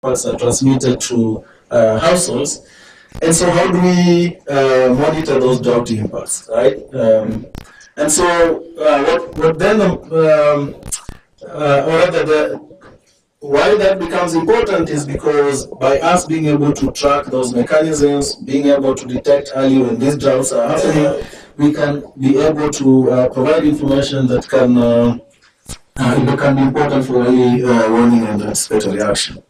impacts are transmitted to households. And so how do we monitor those drought impacts, right? And so what then, or rather, why that becomes important is because by us being able to track those mechanisms, being able to detect early when these droughts are happening, we can be able to provide information that can be important for early warning and anticipatory action.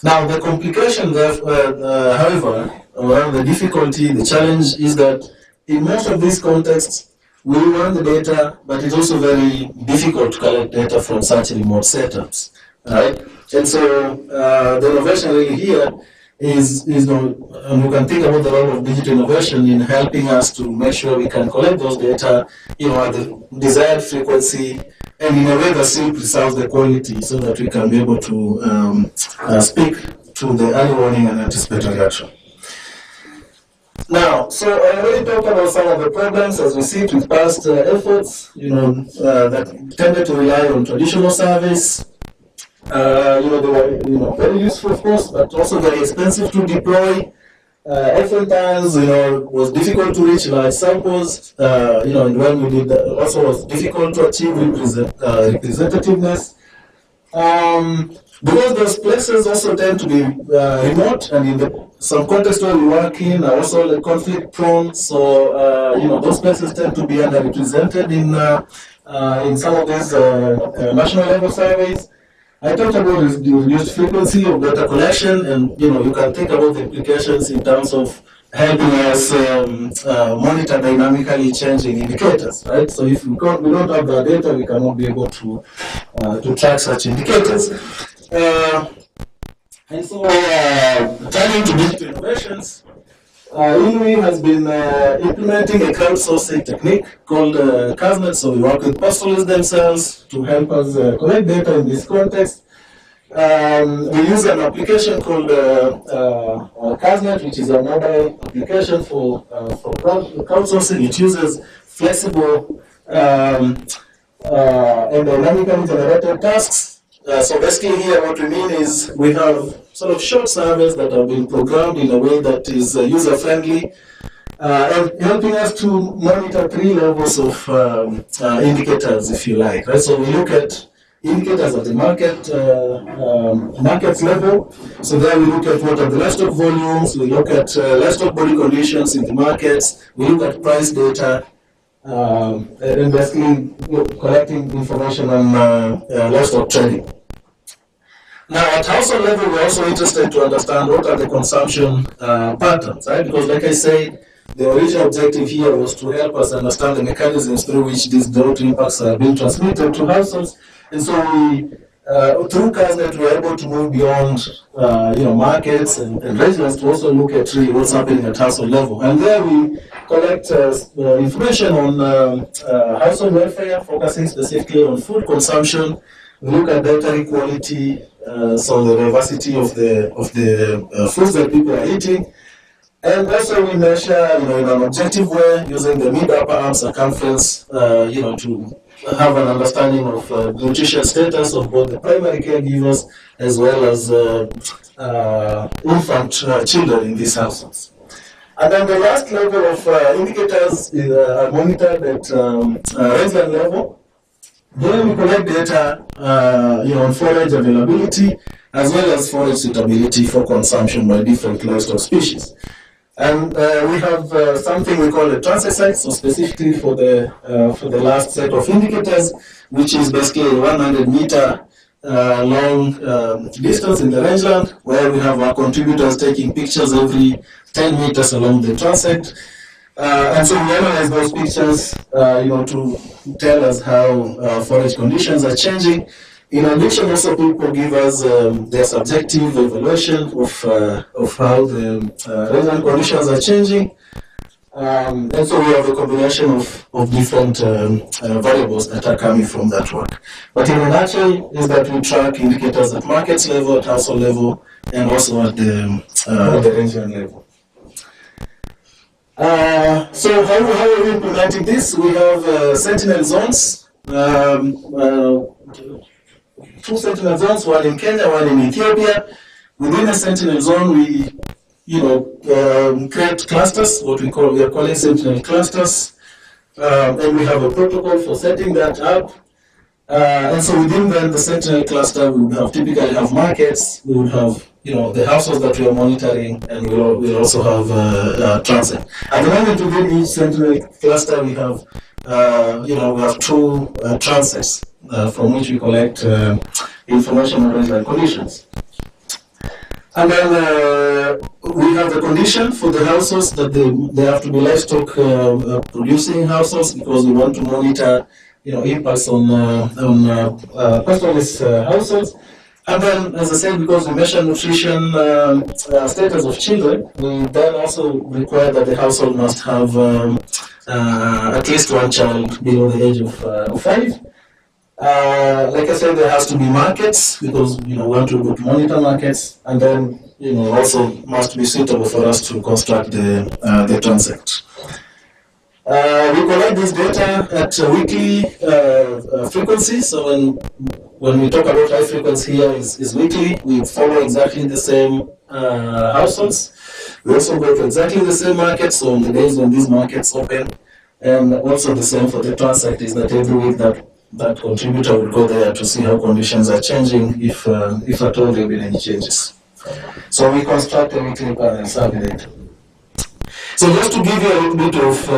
Now, the complication, however, or the difficulty, the challenge is that in most of these contexts, we run the data, but it's also very difficult to collect data from such remote setups, right? And so the innovation really here is and we can think about the role of digital innovation in helping us to make sure we can collect those data, at the desired frequency, and in a way that still preserves the quality so that we can be able to speak to the early warning and anticipatory action. Now, so I already talked about some of the problems as we see it with past efforts, that tended to rely on traditional surveys. They were, very useful, of course, but also very expensive to deploy. Oftentimes, it was difficult to reach large samples. And when we did that, also was difficult to achieve representativeness. Because those places also tend to be remote, and in some contexts where we work in are also conflict prone. So those places tend to be underrepresented in some of these national level surveys. I talked about the reduced frequency of data collection, and you can think about the implications in terms of helping us monitor dynamically changing indicators, right? So if we don't have the data, we cannot be able to track such indicators. And so, turning to digital innovations, INRI has been implementing a crowdsourcing technique called CASNET. So we work with pastoralists themselves to help us collect data in this context. We use an application called CASNET, which is a mobile application for crowdsourcing. It uses flexible and dynamically generated tasks. So basically here what we mean is we have sort of short surveys that have been programmed in a way that is user-friendly, and helping us to monitor 3 levels of indicators, if you like. Right? So we look at indicators at the markets level. So there we look at what are the livestock volumes, we look at livestock body conditions in the markets, we look at price data, and basically collecting information on livestock trading. Now, at household level, we're also interested to understand what are the consumption patterns, right? Because, like I said, the original objective here was to help us understand the mechanisms through which these drought impacts are being transmitted to households. And so we, through CASNET, we're able to move beyond, markets and regions to also look at really what's happening at household level. And there we collect information on household welfare, focusing specifically on food consumption. We look at dietary quality, so the diversity of the foods that people are eating. And also we measure, in an objective way, using the mid-upper arm circumference, to have an understanding of nutrition status of both the primary caregivers as well as infant children in these households. And then the last level of indicators are monitored at rangeland level. There we collect data, on forage availability as well as forage suitability for consumption by different livestock species. And we have something we call a transect site, so specifically for the last set of indicators, which is basically a 100-meter long distance in the rangeland, where we have our contributors taking pictures every 10 meters along the transect. And so we analyze those pictures, to tell us how forage conditions are changing. In addition, also people give us their subjective evaluation of how the rangeland conditions are changing. And so we have a combination of different variables that are coming from that work. But in a nutshell, is that we track indicators at markets level, at household level, and also at the rangeland level. So how are we implementing this? We have sentinel zones, 2 sentinel zones, one in Kenya, one in Ethiopia, Within a Sentinel zone, we create clusters, we are calling Sentinel clusters, and we have a protocol for setting that up. And so within the Sentinel cluster, we would typically have markets, we would have the households that we are monitoring, and we'll also have transit. At the moment, within each Sentinel cluster, we have we have two transits from which we collect information on baseline conditions. And then we have the condition for the households that they have to be livestock producing households, because we want to monitor impacts on pastoralist households. And then, as I said, because we measure nutrition status of children, we then also require that the household must have at least one child below the age of 5. Like I said, there has to be markets, because we want to be able to monitor markets, and then also must be suitable for us to construct the transect. We collect this data at weekly frequency. So when we talk about high frequency here is weekly, we follow exactly the same households. We also go to exactly the same markets, so on the days when these markets open, and also the same for the transect is that every week that contributor will go there to see how conditions are changing, if at all there have been any changes. So we construct a weekly panel survey data. So just to give you a little bit of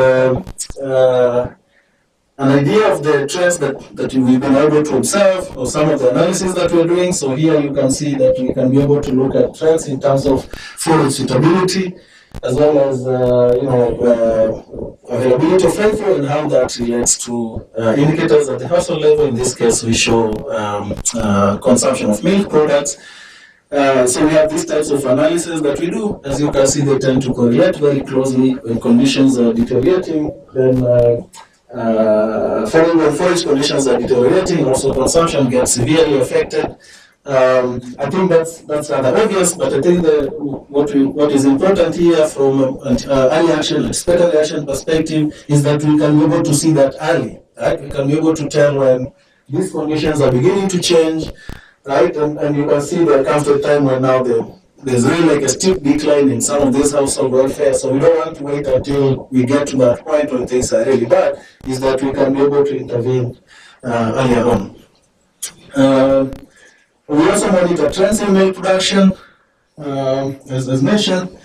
an idea of the trends that we've been able to observe, or some of the analysis that we're doing. So here you can see that we can be able to look at trends in terms of forage suitability, as well as availability of rainfall, and how that relates to indicators at the household level. In this case, we show consumption of milk products. So we have these types of analysis that we do. As you can see, they tend to correlate very closely. When conditions are deteriorating, then following when forage conditions are deteriorating, also consumption gets severely affected. I think that's rather obvious, but I think what is important here from an early action, expected action perspective, is that we can be able to see that early. Right? We can be able to tell when these conditions are beginning to change. Right, and you can see there comes to a time when now there's really like a steep decline in some of this household welfare. So we don't want to wait until we get to that point when things are really bad. Is that we can be able to intervene earlier on. We also monitor trends in milk production, as mentioned,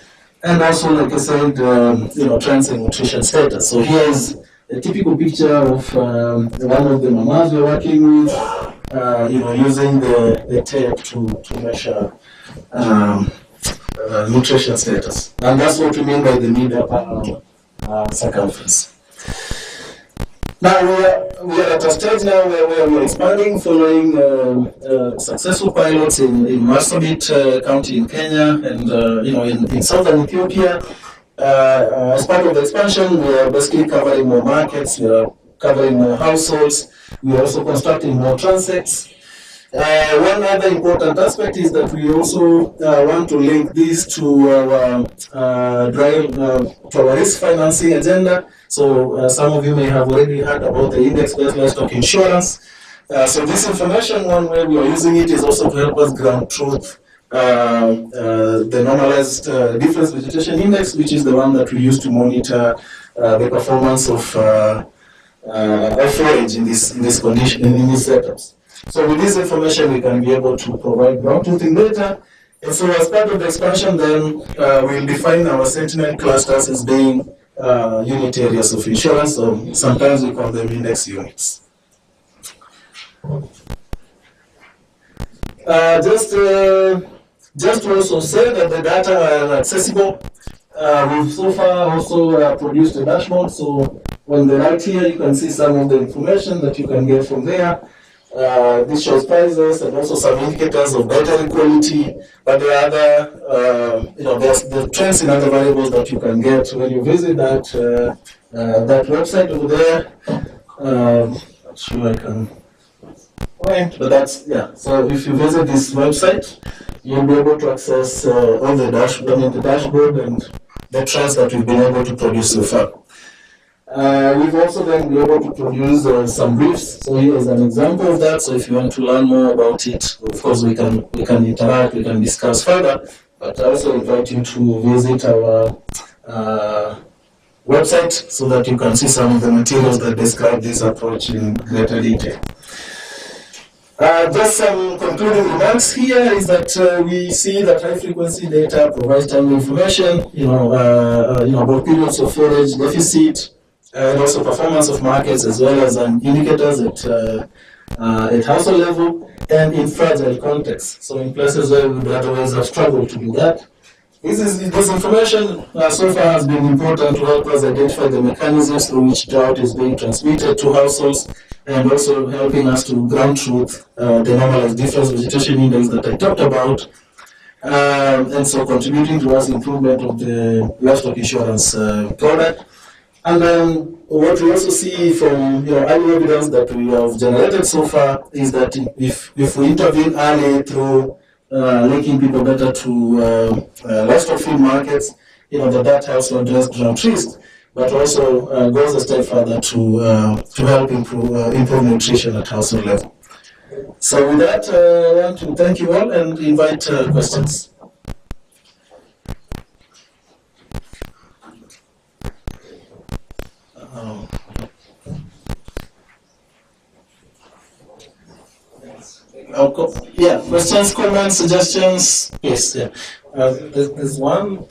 and also, like I said, trends in nutrition status. So here is a typical picture of one of the mamas we're working with. Using the tape to measure nutrition status. And that's what we mean by the mid-upper circumference. Now we are at a stage now where we are expanding following successful pilots in Marsabit County in Kenya, and in southern Ethiopia. As part of the expansion, we are basically covering more markets, we are covering more households. We are also constructing more transects. One other important aspect is that we also want to link this to our risk financing agenda. So some of you may have already heard about the index-based livestock insurance. So this information, one way we are using it is also to help us ground truth the normalized difference vegetation index, which is the one that we use to monitor the performance of forage in this condition, in these setups. So with this information, we can be able to provide ground truthing data. And so as part of the expansion, then we'll define our Sentinel clusters as being unit areas of insurance, so sometimes we call them index units. Just to also say that the data are accessible. We've so far also produced a dashboard, so on the right here you can see some of the information that you can get from there. This shows prices and also some indicators of battery quality, but there are other, there's the trends in other variables that you can get when you visit that website over there. Not sure I can point, but that's, yeah. So if you visit this website, you'll be able to access all the dashboard and the trends that we've been able to produce so far. We've also then been able to produce some briefs. So here is an example of that. So if you want to learn more about it, of course we can interact, we can discuss further. But I also invite you to visit our website so that you can see some of the materials that describe this approach in greater detail. Just some concluding remarks here is that we see that high frequency data provides timely information, about periods of forage deficit, and also performance of markets, as well as indicators at household level and in fragile contexts. So in places where we would otherwise have struggled to do that. This information so far has been important to help us identify the mechanisms through which drought is being transmitted to households, and also helping us to ground truth the normalized difference vegetation index that I talked about, and so contributing towards improvement of the livestock insurance product. And then what we also see from early evidence that we have generated so far is that if we intervene early through linking people better to livestock feed markets, that helps to address drought risk, but also goes a step further to help improve nutrition at household level. So with that, I want to thank you all and invite questions. Yeah, questions, comments, suggestions? Yes, yeah. There's one.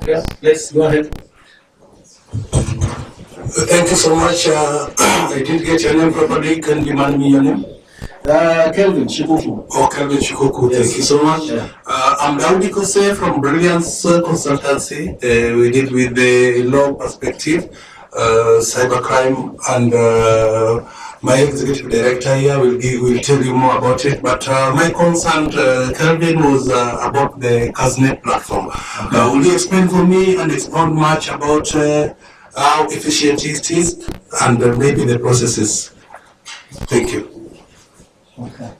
Yeah, yes, go ahead. Thank you so much. I did get your name properly. Can you remind me your name? Kelvin Shikuku. Oh, Kelvin Shikuku. Yes. Thank you so much. Yeah. I'm Dtti Symposium from Brilliance Consultancy. We did with the law perspective, cybercrime, and my executive director here will tell you more about it. But my concern, Kelvin, was about the CASNet platform. Okay. Will you explain for me and expound much about how efficient it is and maybe the processes? Thank you. Okay.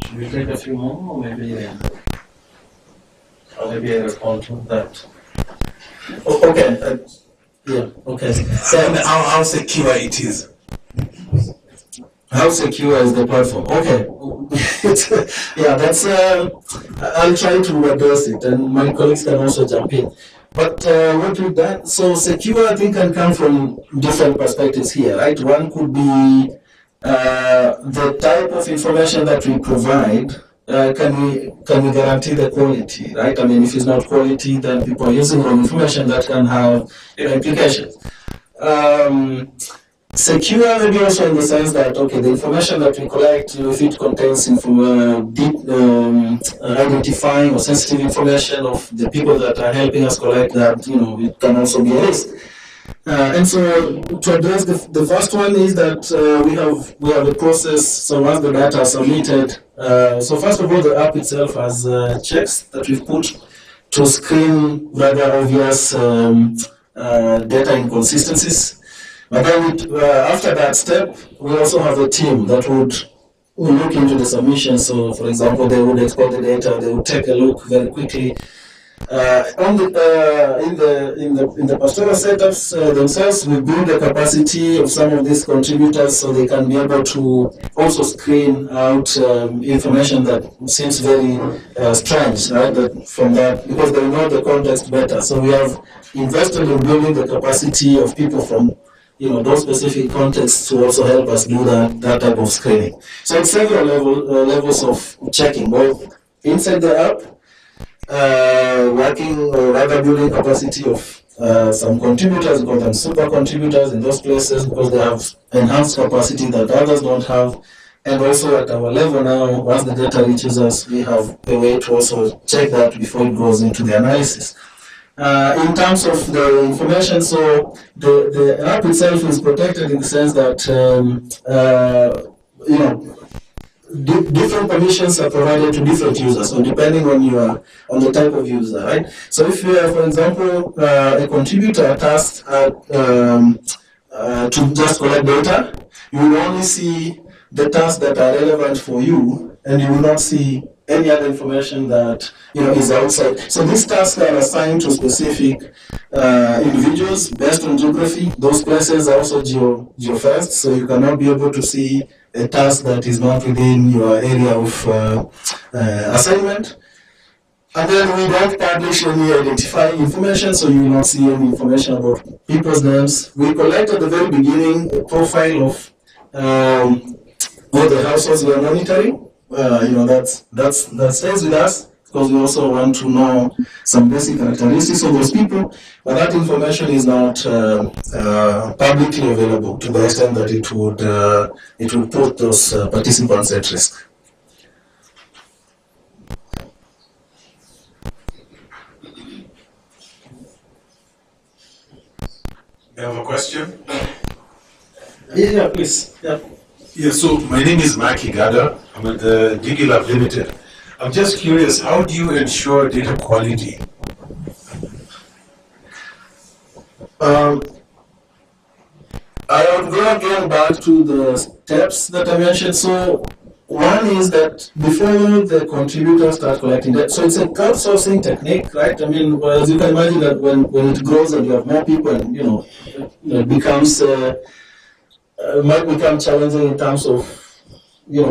Should we take a few more, or maybe I respond to that? Oh, okay. Yeah. Okay. And how secure it is? How secure is the platform? Okay. Yeah, that's. I'll try to address it, and my colleagues can also jump in. But what we've done, so secure, I think, can come from different perspectives here, right? One could be the type of information that we provide. Can we guarantee the quality, right? I mean, if it's not quality, then people are using wrong information that can have implications. Secure maybe also in the sense that, okay, the information that we collect, if it contains identifying or sensitive information of the people that are helping us collect that, it can also be a risk. And so to address the first one is that we have a process. So once the data are submitted, so first of all, the app itself has checks that we've put to screen rather obvious data inconsistencies. But then after that step, we also have a team that would look into the submission. So for example, they would export the data, they would take a look very quickly. In the pastoral setups themselves, we build the capacity of some of these contributors so they can be able to also screen out information that seems very strange, right? From that, because they know the context better. So we have invested in building the capacity of people from those specific contexts to also help us do that type of screening. So it's several levels of checking, both inside the app, working or rather building capacity of some contributors, we call them super contributors in those places because they have enhanced capacity that others don't have. And also at our level now, once the data reaches us, we have a way to also check that before it goes into the analysis. In terms of the information, so the app itself is protected in the sense that different permissions are provided to different users, so depending on the type of user, right? So if you are, for example, a contributor tasked to just collect data, you will only see the tasks that are relevant for you, and you will not see any other information that is outside. So these tasks are assigned to specific individuals based on geography. Those places are also geofenced, so you cannot be able to see a task that is not within your area of assignment. And then we don't publish any identifying information, so you will not see any information about people's names. We collect at the very beginning a profile of all the households we are monitoring. That stays with us because we also want to know some basic characteristics of those people, but that information is not publicly available to the extent that it would put those participants at risk. You have a question? Yeah, please. Yeah. Yeah, so my name is Maki Gada. I'm at the DigiLab Limited. I'm just curious, how do you ensure data quality? I would go again back to the steps that I mentioned. So one is that before the contributors start collecting data, so it's a crowdsourcing technique, right? I mean, as you can imagine that when it grows and you have more people, and it becomes might become challenging in terms of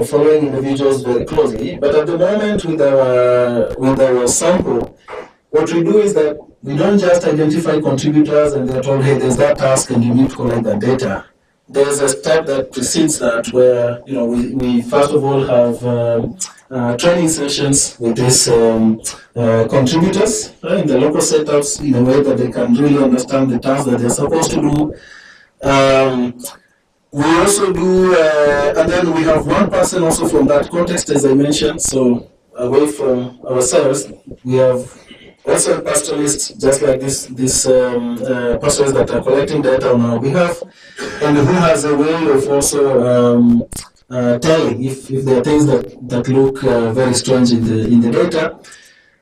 following individuals very closely. But at the moment with our sample, what we do is that we don't just identify contributors and they're told, hey, there's that task and you need to collect that data. There's a step that precedes that where we first of all have training sessions with these contributors in the local setups in a way that they can really understand the task that they're supposed to do. We also do, and then we have one person also from that context, as I mentioned, so away from ourselves, we have also a pastoralist, just like this pastoralists that are collecting data on our behalf, and who has a way of also telling if there are things that look very strange in the data.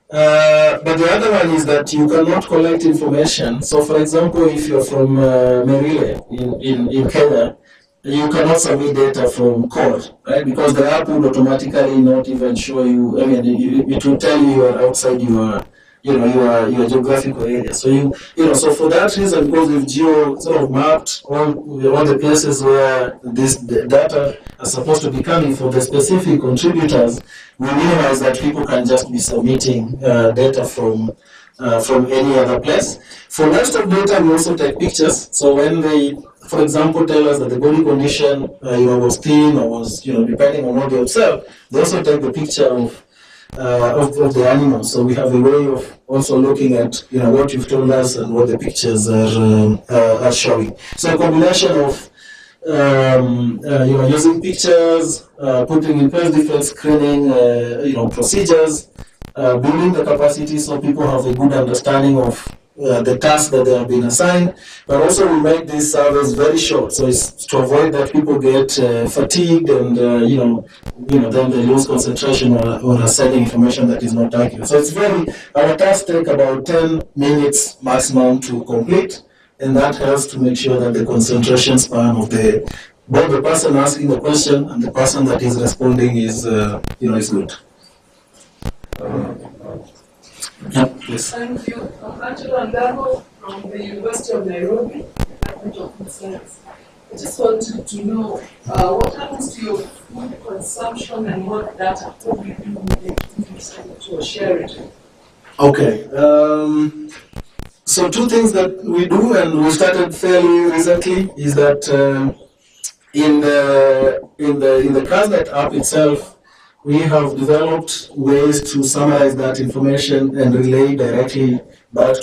But the other one is that you cannot collect information. So, for example, if you're from Merile in Kenya, you cannot submit data from code, right? Because the app would automatically not even show you. I mean, it will tell you are outside your geographical area. So so for that reason, because we've sort of mapped all the places where this data are supposed to be coming for the specific contributors, we minimize that people can just be submitting data from any other place. For most of data, we also take pictures. So when they, for example, tell us that the body condition was thin or was depending on what they observe, they also take the picture of the animals. So we have a way of also looking at what you've told us and what the pictures are showing. So a combination of using pictures, putting in place different screening procedures, building the capacity so people have a good understanding of the tasks that they have been assigned, but also we make these surveys very short, so it's to avoid that people get fatigued and then they lose concentration or assigning information that is not accurate. So it's our tasks take about 10 minutes maximum to complete, and that helps to make sure that the concentration span of both the person asking the question and the person that is responding is good. Yes. Thank you. I'm Angela Ndabo from the University of Nairobi, Department of Food Science. I just wanted to know what happens to your food consumption and what data will you do with it to share it? Okay. So two things that we do, and we started fairly recently, is that in the CASNet app itself, we have developed ways to summarize that information and relay directly back to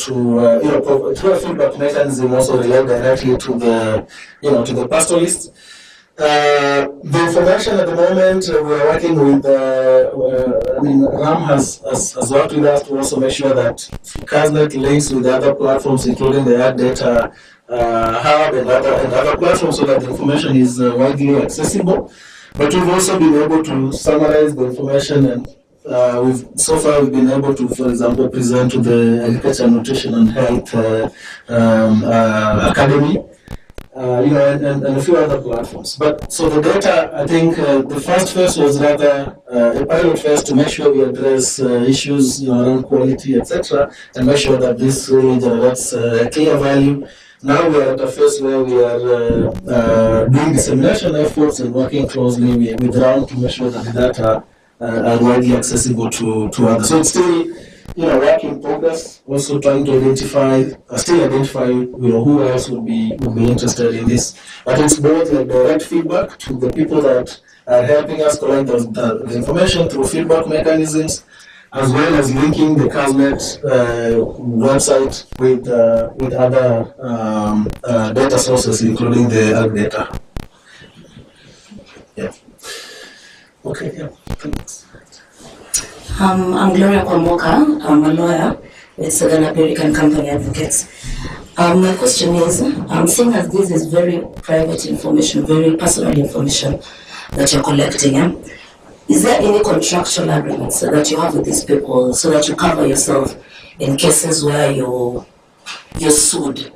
through a feedback mechanism, also relay directly to the pastoralists. The information at the moment we are working with. RAM has worked with us to also make sure that CASNet links with other platforms, including the Ad Data Hub and other platforms, so that the information is widely accessible. But we've also been able to summarize the information, and so far we've been able to, for example, present to the Agriculture, Nutrition and Health Academy and a few other platforms. But so the data, I think the first phase was rather a pilot phase to make sure we address issues around quality, etc., and make sure that this really generates clear value. Now we are at a phase where we are doing dissemination efforts and working closely with RAND to make sure that the data are widely accessible to others. So it's still work in progress. Also trying to identify who else would be interested in this. But it's both like direct feedback to the people that are helping us collect the information through feedback mechanisms, as well as linking the CASNet website with other data sources, including the ARC data. Yeah. Okay. Yeah. Thanks. I'm Gloria Kwamoka. I'm a lawyer with Southern American Company Advocates. My question is, seeing as this is very private information, very personal information that you're collecting, is there any contractual agreements that you have with these people so that you cover yourself in cases where you're sued?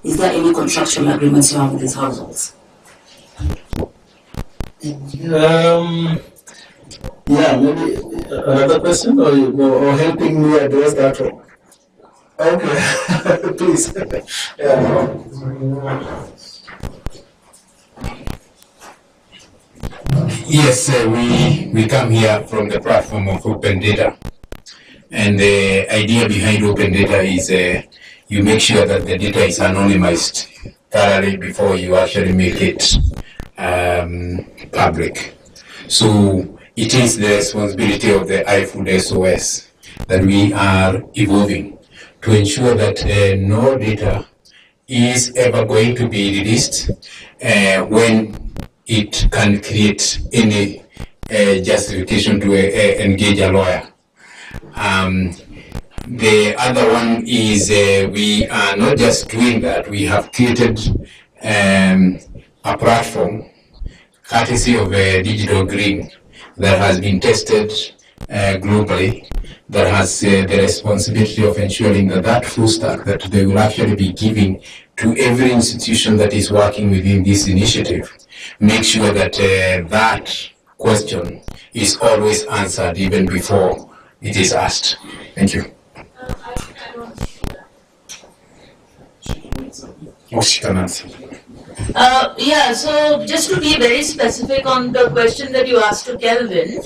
Is there any contractual agreements you have with these households? Yeah, maybe another question, or helping me address that one. Okay, please. Yeah. Yes, we come here from the platform of open data, and the idea behind open data is you make sure that the data is anonymized thoroughly before you actually make it public. So it is the responsibility of the iFood SOS that we are evolving to ensure that no data is ever going to be released when it can create any justification to engage a lawyer. The other one is we are not just doing that, we have created a platform courtesy of Digital Green that has been tested globally, that has the responsibility of ensuring that that full stack that they will actually be giving to every institution that is working within this initiative, make sure that that question is always answered even before it is asked. Thank you. Oh, she can answer. Yeah, so just to be very specific on the question that you asked to Kelvin,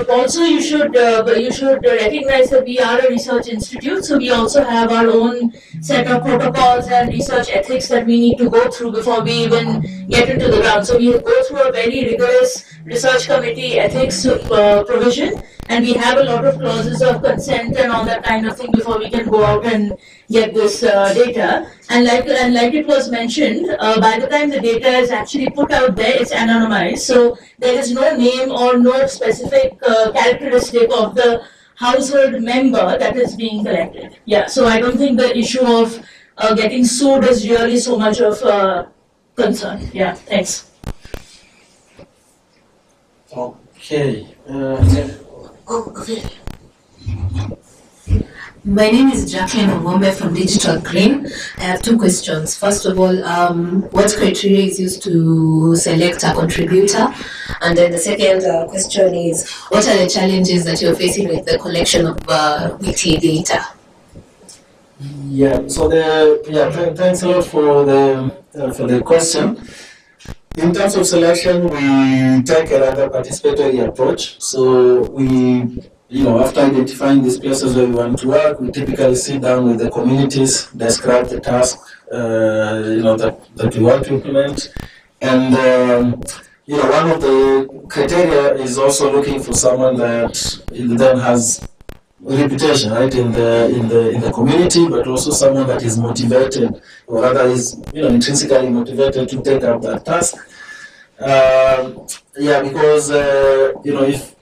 also you should recognize that we are a research institute, so we also have our own set of protocols and research ethics that we need to go through before we even get into the ground. So we go through a very rigorous research committee ethics provision, and we have a lot of clauses of consent and all that kind of thing before we can go out and get this data. And like it was mentioned, by the time the data is actually put out there, it's anonymized. So there is no name or no specific characteristic of the household member that is being collected. Yeah, so I don't think the issue of getting sued is really so much of concern. Yeah, thanks. Okay. Okay. My name is Jacqueline Ongombe from Digital Green. I have two questions. First of all, what criteria is used to select a contributor? And then the second question is, what are the challenges that you're facing with the collection of wiki data? Yeah, so thanks a lot for the question. In terms of selection, we take a rather participatory approach. So we, after identifying these places where we want to work, we typically sit down with the communities, describe the task, that we want to implement, and one of the criteria is also looking for someone that then has reputation, right, in the community, but also someone that is motivated, or rather is intrinsically motivated to take up that task. Because if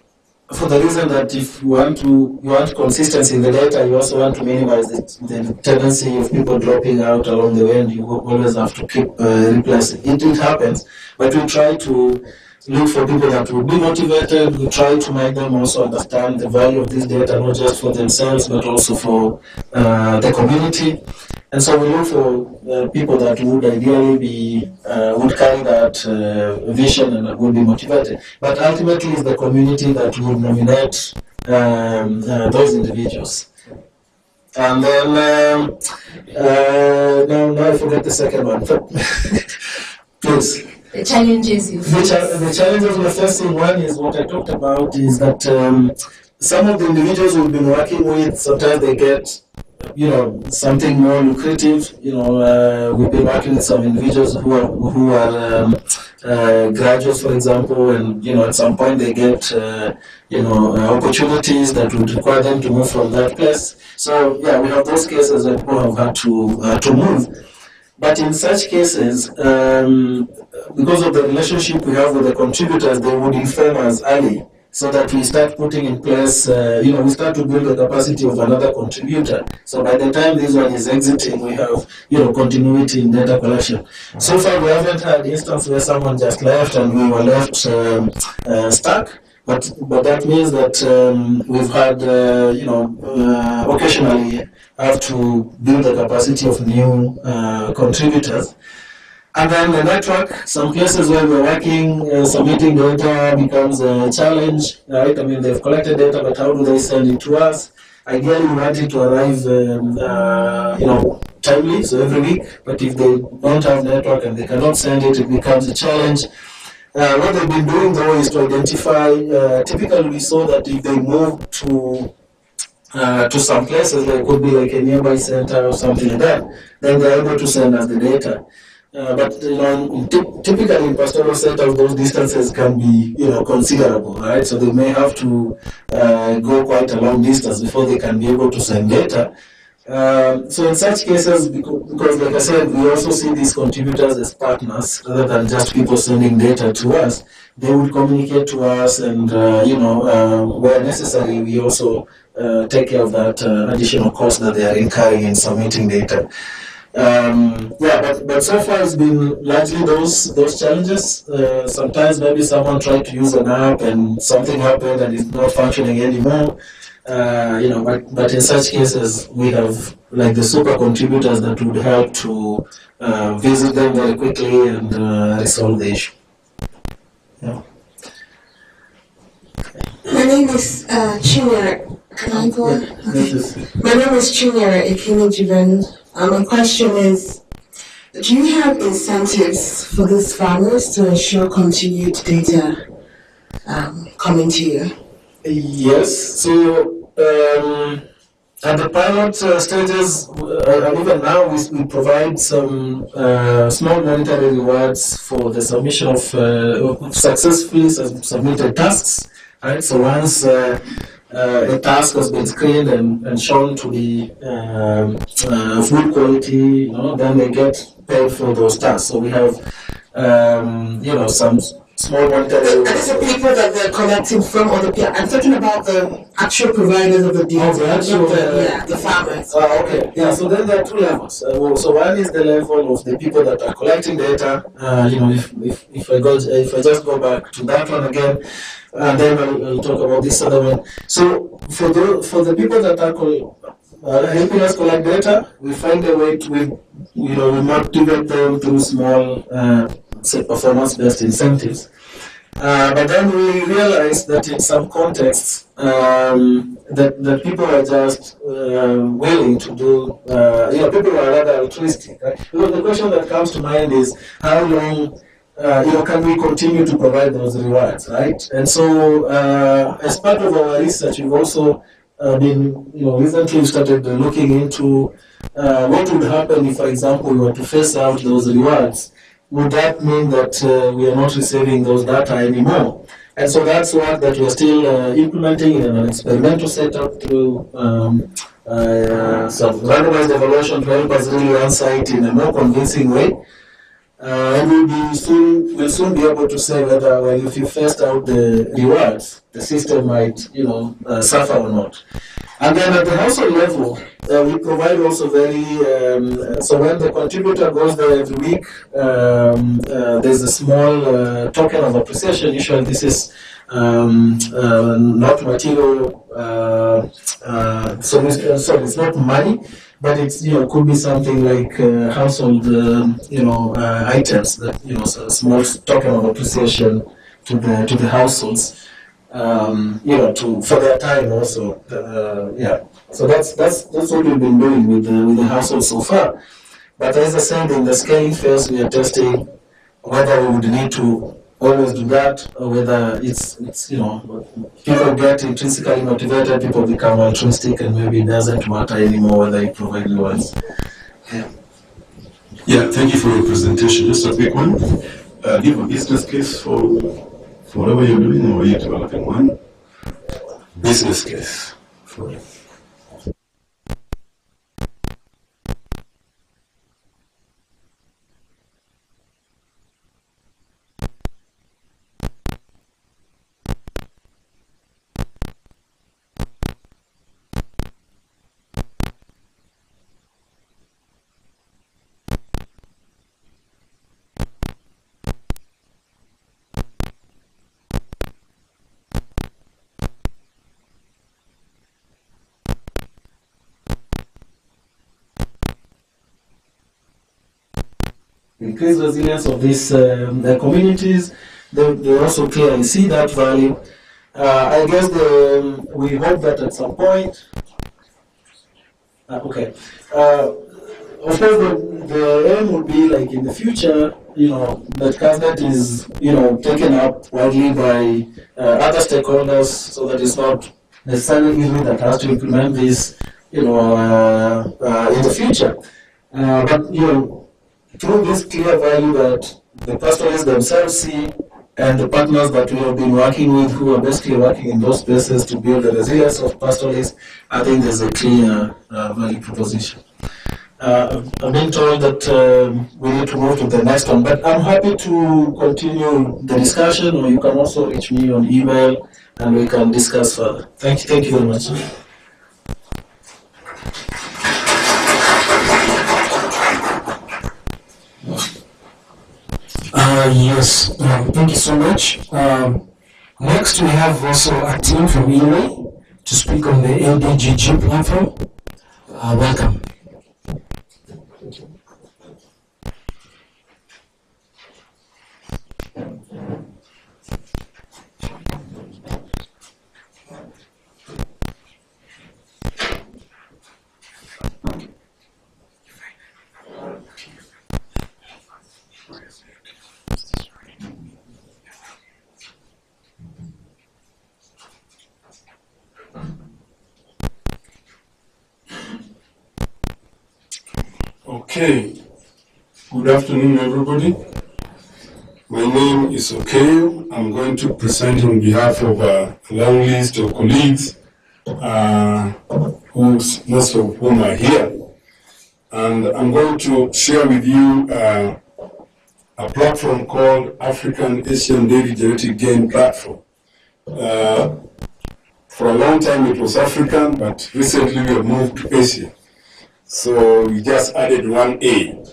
for the reason that if you want consistency in the data, you also want to minimize the tendency of people dropping out along the way, and you always have to keep replacing. It happens, but we try to look for people that would be motivated. We try to make them also understand the value of this data, not just for themselves, but also for the community. And so we look for people that would ideally be, would carry that vision and would be motivated. But ultimately, it's the community that would nominate those individuals. And then, now I forget the second one. Please. The challenges you face. The challenges we're facing, one is what I talked about, is that some of the individuals we've been working with, sometimes they get, something more lucrative. We've been working with some individuals who are graduates, for example, and at some point they get opportunities that would require them to move from that place. So we have those cases where people have had to move. But in such cases, because of the relationship we have with the contributors, they would inform us early, so that we start putting in place, we start to build the capacity of another contributor. So by the time this one is exiting, we have, continuity in data collection. So far, we haven't had instance where someone just left and we were left stuck. But that means that we've had, occasionally have to build the capacity of new contributors. And then the network, some places where we're working, submitting data becomes a challenge, right? I mean, they've collected data, but how do they send it to us? Ideally, we want it to arrive, timely, so every week. But if they don't have network and they cannot send it, it becomes a challenge. What they've been doing, though, is to identify, typically we saw that if they move to some places, there could be like a nearby center or something like that, then they're able to send us the data. But typically in pastoral centers, those distances can be considerable, right? So they may have to go quite a long distance before they can be able to send data. So in such cases, because like I said, we also see these contributors as partners rather than just people sending data to us. They would communicate to us, and where necessary, we also take care of that additional cost that they are incurring in submitting data. But so far it's been largely those challenges. Sometimes maybe someone tried to use an app and something happened and it's not functioning anymore. But in such cases we have like the super contributors that would help to visit them very quickly and resolve the issue. Yeah. My name is Chinyere. Can I go on? Okay. My name is Chinyere Ikinijiben. My question is, do you have incentives for these farmers to ensure continued data coming to you? Yes. So at the pilot stages, and even now, we provide some small monetary rewards for the submission of successfully submitted tasks. Right. So once a task has been screened and shown to be food quality, then they get paid for those tasks. So we have, some small monetary. And these are people that they're collecting from other people. I'm talking about the actual providers of the data, the farmers. Okay. Yeah. So then there are two levels. So one is the level of the people that are collecting data. If I just go back to that one again. And then I'll talk about this other one. So for the people that are helping us collect data, we find a way to we motivate them through small performance-based incentives. But then we realize that in some contexts that people are just willing to do. People are rather altruistic. Right? The question that comes to mind is how long. Can we continue to provide those rewards, right? And so, as part of our research, we've also recently started looking into what would happen if, for example, we were to phase out those rewards. Would that mean that we are not receiving those data anymore? And so that's work that we're still implementing in an experimental setup through some randomized evaluation to help us really answer it in a more convincing way. And we'll soon be able to say whether, if you phased out the rewards, the system might, suffer or not. And then at the household level, we provide also very, so when the contributor goes there every week, there's a small token of appreciation. Usually this is not material, so it's not money, but it's, could be something like household, items that, so a small token of appreciation to the households. For their time also, So that's what we've been doing with the household so far. But as I said, in the scaling phase, we are testing whether we would need to always do that, or whether it's people get intrinsically motivated, people become altruistic, and maybe it doesn't matter anymore whether you provide rewards. Yeah, thank you for your presentation. Just a quick one. Do you have a business case for whatever you're doing, or are you developing one? Business case for it. Increase resilience of these communities. They also clearly see that value. I guess we hope that at some point. Of course, the aim would be like in the future, that CASNet is, taken up widely by other stakeholders, so that it's not necessarily me that has to implement this, in the future. But through this clear value that the pastoralists themselves see, and the partners that we have been working with, who are basically working in those spaces to build the resilience of pastoralists, I think there's a clear value proposition. I've been told that we need to move to the next one, but I'm happy to continue the discussion, or you can also reach me on email and we can discuss further. Thank you very much. Yes, thank you so much. Next, we have also a team from Illinois to speak on the LDGG platform. Welcome. Okay, good afternoon everybody. My name is Okeyo. I'm going to present on behalf of a long list of colleagues, most of whom are here. And I'm going to share with you a platform called African Asian Daily Genetic Gain Platform. For a long time it was African, but recently we have moved to Asia. So we just added one A.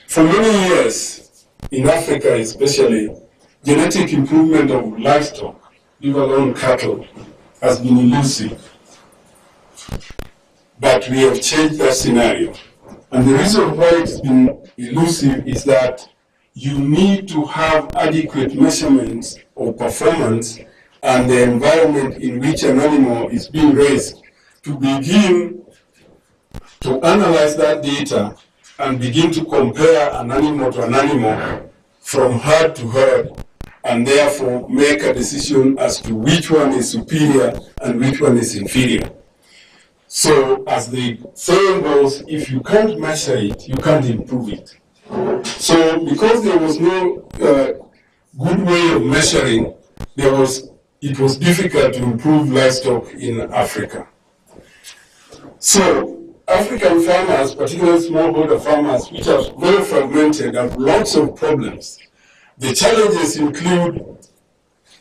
For many years, in Africa especially, genetic improvement of livestock, leave alone cattle, has been elusive. But we have changed that scenario. And the reason why it's been elusive is that you need to have adequate measurements of performance and the environment in which an animal is being raised to begin to analyze that data and begin to compare an animal to an animal from herd to herd, and therefore make a decision as to which one is superior and which one is inferior. So as the saying goes, if you can't measure it, you can't improve it. So because there was no good way of measuring, it was difficult to improve livestock in Africa. So African farmers, particularly smallholder farmers, which are very fragmented, have lots of problems. The challenges include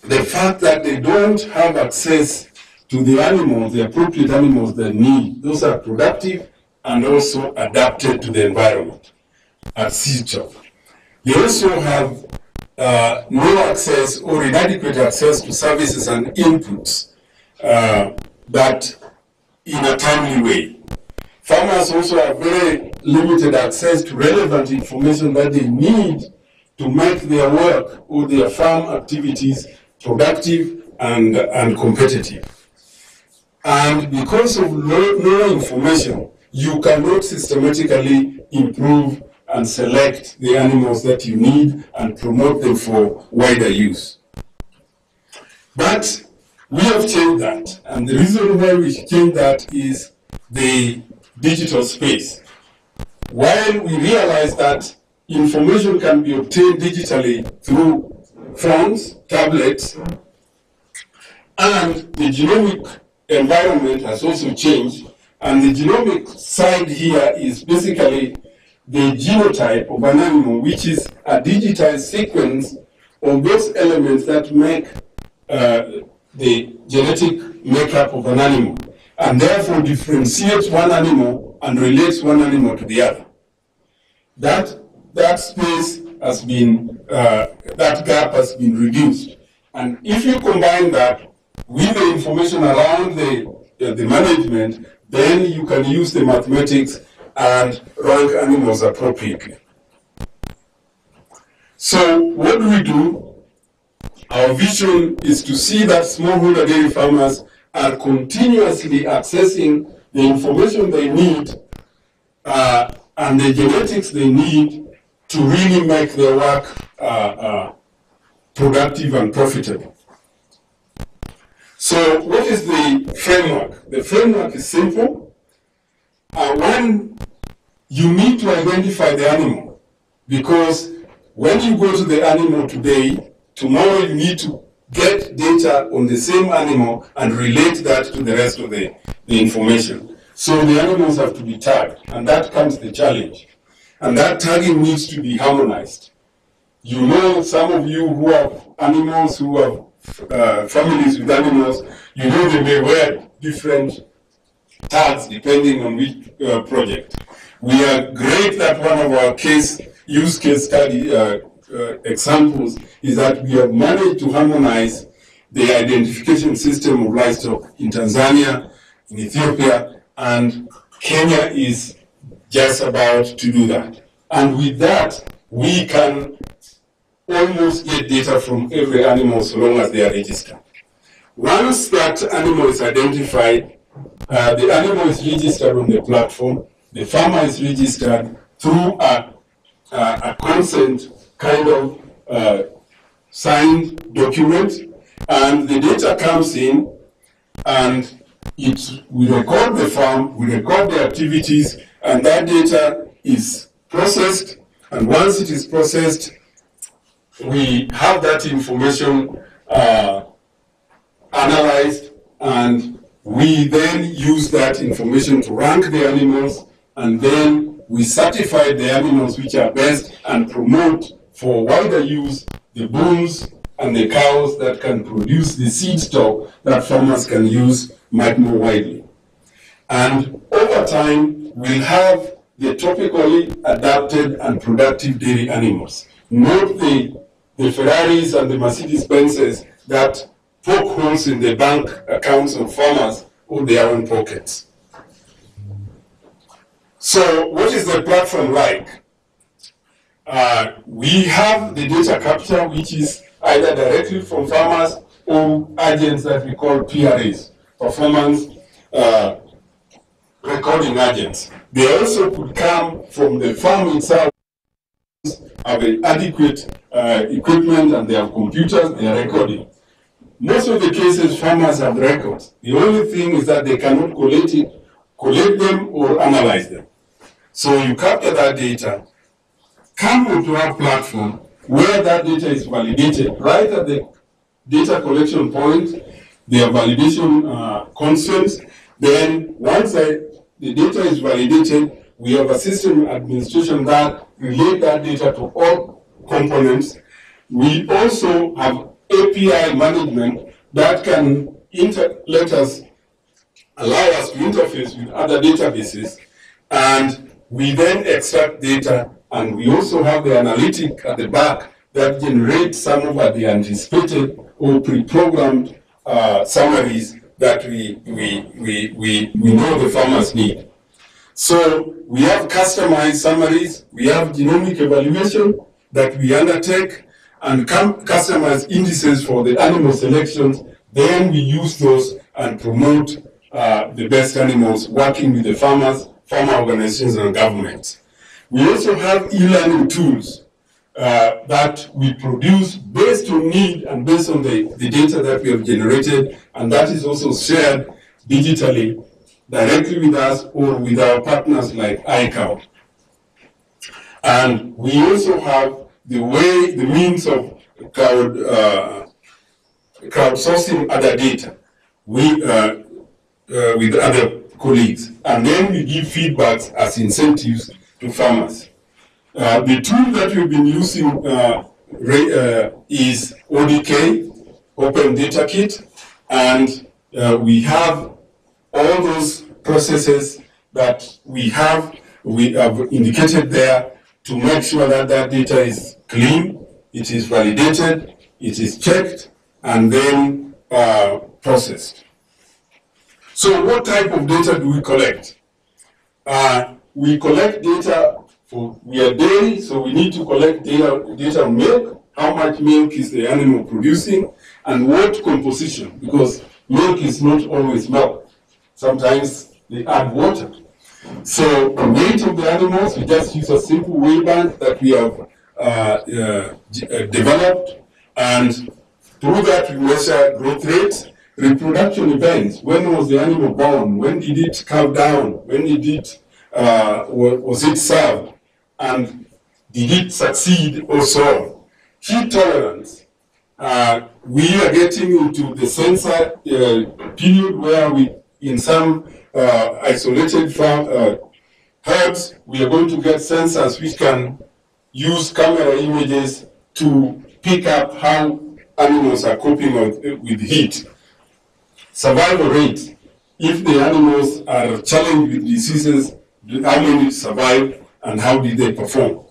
the fact that they don't have access to the animals, the appropriate animals that need. Those are productive and also adapted to the environment at seed top. They also have no access or inadequate access to services and inputs, but in a timely way. Farmers also have very limited access to relevant information that they need to make their work or their farm activities productive and competitive. And because of no information, you cannot systematically improve and select the animals that you need and promote them for wider use. But we have changed that, and the reason why we changed that is the digital space. While we realize that information can be obtained digitally through phones, tablets, and the genomic environment has also changed, and the genomic side here is basically the genotype of an animal, which is a digitized sequence of those elements that make the genetic makeup of an animal, and therefore differentiates one animal and relates one animal to the other. That space has been, that gap has been reduced. And if you combine that with the information around the management, then you can use the mathematics and rank animals appropriately. So what do we do? Our vision is to see that smallholder dairy farmers are continuously accessing the information they need and the genetics they need to really make their work productive and profitable. So what is the framework? The framework is simple. One, you need to identify the animal, because when you go to the animal today, tomorrow you need to get data on the same animal and relate that to the rest of the information. So the animals have to be tagged, and that comes the challenge. And that tagging needs to be harmonized. You know, some of you who have animals, who have families with animals, you know they may wear different tags depending on which project. We are great that one of our use case study examples is that we have managed to harmonize the identification system of livestock in Tanzania, in Ethiopia, and Kenya is just about to do that. And with that, we can almost get data from every animal so long as they are registered. Once that animal is identified, the animal is registered on the platform, the farmer is registered through a consent kind of signed document, and the data comes in, and we record the farm, we record the activities, and that data is processed, and once it is processed, we have that information analyzed, and we then use that information to rank the animals, and then we certify the animals which are best and promote for wider use the bulls and the cows that can produce the seed stock that farmers can use much more widely. And over time, we'll have the topically adapted and productive dairy animals, not the Ferraris and the Mercedes-Benzes that poke holes in the bank accounts of farmers or their own pockets. So what is the platform like? We have the data capture, which is either directly from farmers or agents that we call PRAs, performance recording agents. They also could come from the farm itself, have adequate equipment, and they have computers, they are recording. Most of the cases, farmers have records. The only thing is that they cannot collect them or analyze them. So you capture that data, come onto our platform where that data is validated. Right at the data collection point, there are validation constraints. Then once the data is validated, we have a system administration that relate that data to all components. We also have API management that can allow us to interface with other databases, and we then extract data, and we also have the analytic at the back that generates some of the anticipated or pre-programmed summaries that we know the farmers need. So we have customized summaries, we have genomic evaluation that we undertake, and customized indices for the animal selections. Then we use those and promote the best animals, working with the farmers, farmer organizations, and governments. We also have e-learning tools that we produce based on need and based on the data that we have generated, and that is also shared digitally, directly with us or with our partners like ICAO. And we also have the means of crowdsourcing other data with other colleagues, and then we give feedbacks as incentives to farmers. The tool that we've been using is ODK, Open Data Kit, and we have all those processes that we have indicated there to make sure that that data is clean, it is validated, it is checked, and then processed. So what type of data do we collect? We collect data we are dairy, so we need to collect data on milk, how much milk is the animal producing, and what composition, because milk is not always milk. Sometimes they add water. So the weight of the animals, we just use a simple weight band that we have developed, and through that we measure growth rates, reproduction events. When was the animal born? When did it calve down? When did it was it served? And did it succeed or so? Heat tolerance. We are getting into the sensor period where we, in some isolated herds, we are going to get sensors which can use camera images to pick up how animals are coping with heat. Survival rate. If the animals are challenged with diseases, how many survive and how did they perform?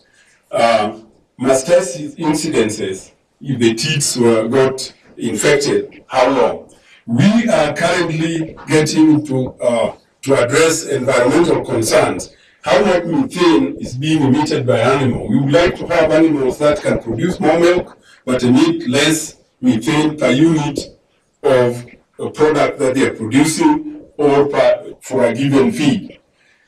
Mastitis incidences, if the teats got infected, how long? We are currently getting to address environmental concerns. How much methane is being emitted by animals? We would like to have animals that can produce more milk, but emit less methane per unit of a product that they are producing or for a given feed.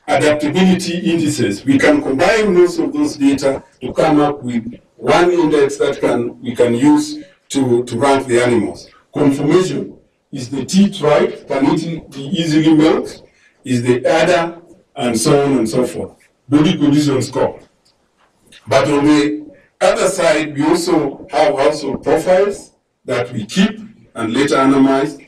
Adaptability indices. We can combine most of those data to come up with one index that we can use to rank the animals. Conformation. Is the teat right? Can it be easily milked? Is the udder? And so on and so forth. Body condition score. But on the other side, we also have household profiles that we keep and later analyze.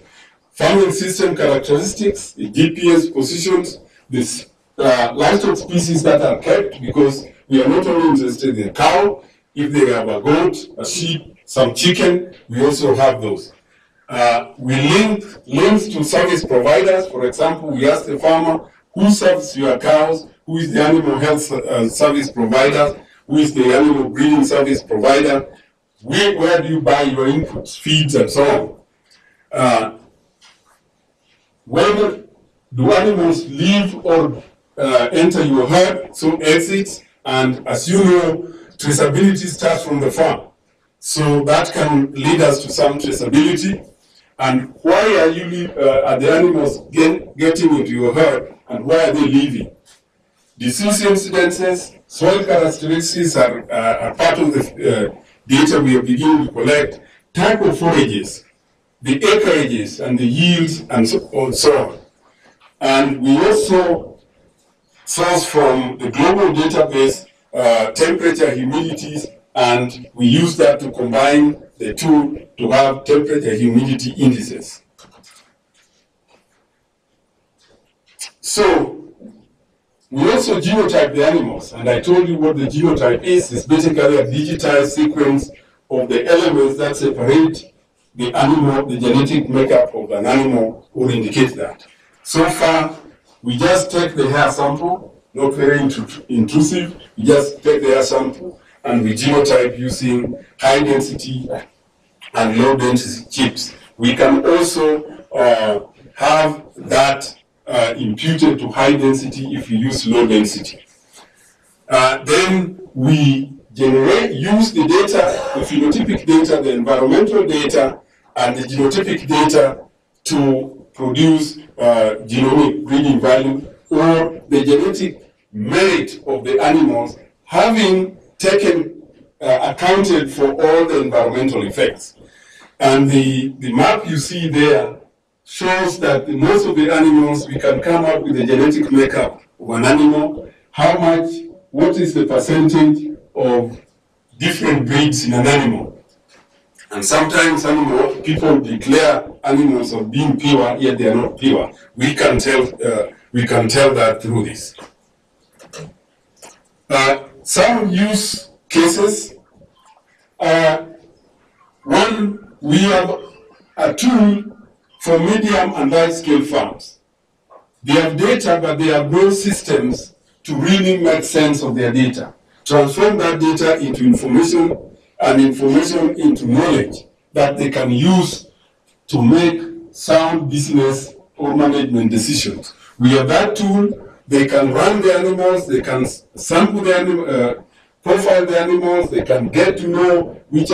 Farming system characteristics, the GPS positions, this livestock species that are kept, because we are not only interested in cow, if they have a goat, a sheep, some chicken, we also have those. We link links to service providers. For example, we ask the farmer, who serves your cows, who is the animal health service provider, who is the animal breeding service provider, where do you buy your inputs, feeds, and so on. Whether do animals leave or enter your herd, so exits, and as you know, traceability starts from the farm. So that can lead us to some traceability. And why are the animals getting into your herd, and why are they leaving? Disease incidences, soil characteristics are part of the data we are beginning to collect. Type of forages, the acreages and the yields, and so on. And we also source from the global database temperature, humidities, and we use that to combine the two to have temperature, humidity indices. So we also genotype the animals, and I told you what the genotype is. It's basically a digitized sequence of the elements that separate the animal, the genetic makeup of an animal will indicate that. So far, we just take the hair sample, not very intrusive. We just take the hair sample and we genotype using high density and low density chips. We can also have that imputed to high density if we use low density. Then we use the data, the phenotypic data, the environmental data, and the genotypic data to produce genomic breeding value or the genetic merit of the animals, having taken accounted for all the environmental effects. And the map you see there shows that most of the animals, we can come up with the genetic makeup of an animal, what is the percentage of different breeds in an animal. And sometimes people declare animals of being pure, yet they are not pure. We can tell that through this. Some use cases. One, we have a tool for medium and large scale farms. They have data, but they have no systems to really make sense of their data. Transform that data into information and information into knowledge that they can use to make sound business or management decisions. We have that tool. They can run the animals, they can sample the animal, profile the animals, they can get to know which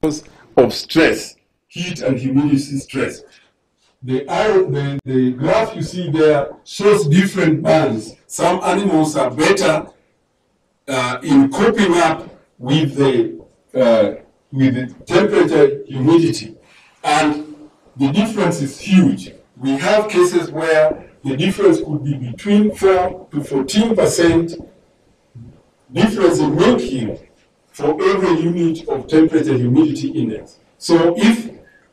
of stress, heat and humidity stress. The graph you see there shows different bands. Some animals are better in coping up with the temperature, humidity, and the difference is huge. We have cases where the difference could be between 4 to 14% difference in milk yield for every unit of temperature humidity index. So if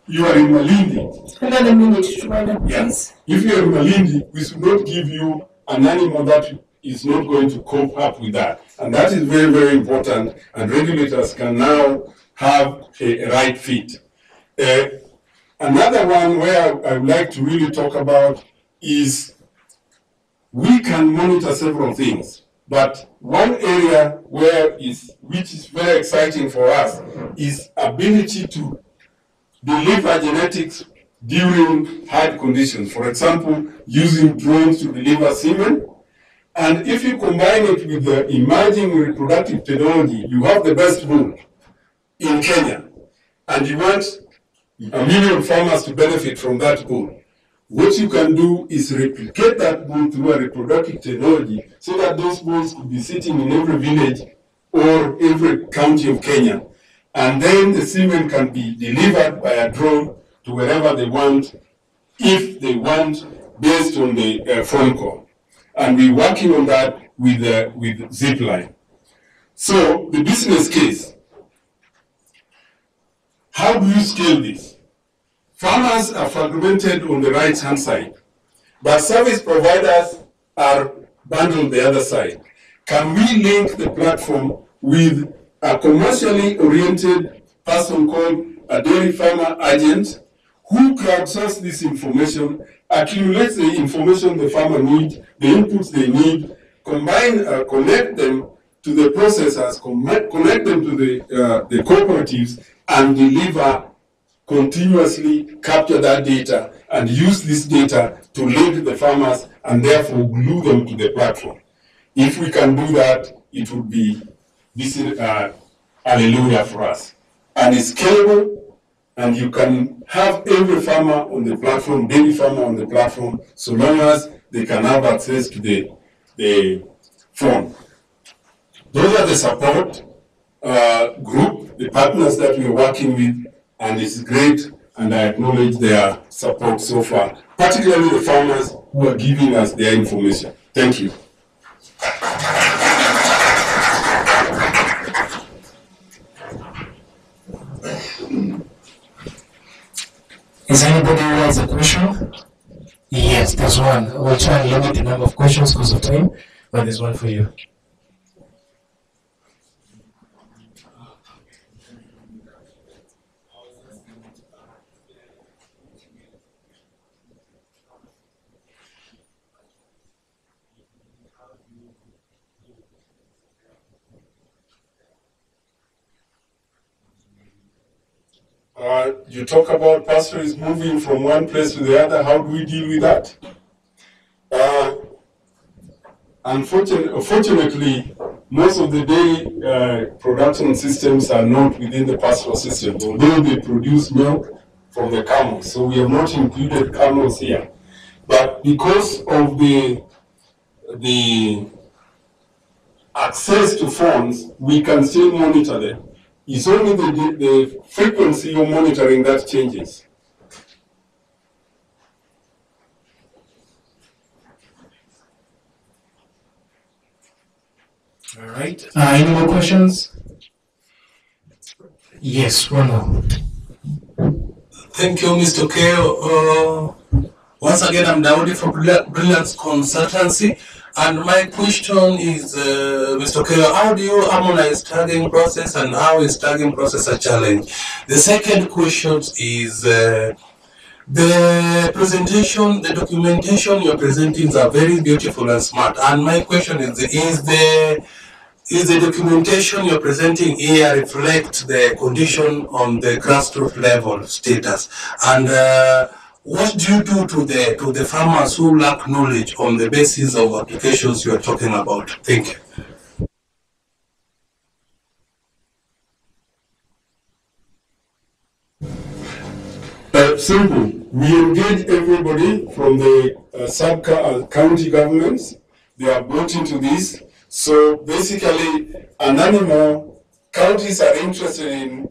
you are in Malindi, Another minute to wind up, please. if you are in Malindi, we should not give you an animal that is not going to cope up with that. And that is very, very important, and regulators can now have a right fit. Another one where I would like to really talk about is we can monitor several things, but one area which is very exciting for us is ability to deliver genetics during hard conditions. For example, using drones to deliver semen. And if you combine it with the emerging reproductive technology, you have the best bull in Kenya, and you want 1 million farmers to benefit from that bull. What you can do is replicate that bull through a reproductive technology so that those bulls could be sitting in every village or every county of Kenya. And then the semen can be delivered by a drone to wherever they want, if they want, based on the phone call. And we're working on that with Zipline. So the business case, how do you scale this? Farmers are fragmented on the right-hand side, but service providers are bundled the other side. Can we link the platform with a commercially oriented person called a dairy farmer agent who crowdsources this information, accumulates the information the farmer needs, the inputs they need, connect them to the processors, connect them to the cooperatives, and deliver continuously, capture that data, and use this data to link the farmers and therefore glue them to the platform. If we can do that, it would be hallelujah for us. And it's scalable, and you can have every farmer on the platform, dairy farmer on the platform, so long as they can have access to the phone. Those are the support group, the partners that we're working with, and it's great, and I acknowledge their support so far, particularly the farmers who are giving us their information. Thank you. Is anybody who has a question? Yes, there's one. We'll try and limit the number of questions because of time, but there's one for you. You talk about pastures moving from one place to the other. How do we deal with that? Unfortunately, most of the dairy production systems are not within the pastoral system, although they produce milk from the camels. So we have not included camels here. But because of the access to phones, we can still monitor them. It's only the frequency of monitoring that changes. All right. Any more questions? Yes, one more. Thank you, Mr. K. Once again, I'm Dtti from Brilliance Consultancy. And my question is, Mr. K, how do you harmonize tagging process, and how is tagging process a challenge? The second question is, the presentation, the documentation you're presenting are very beautiful and smart. And my question is the documentation you're presenting here reflect the condition on the grassroots level status? And what do you do to the farmers who lack knowledge on the basis of applications you are talking about? Thank you. simple. We engage everybody from the sub-county governments. They are brought into this. So basically, an animal, counties are interested in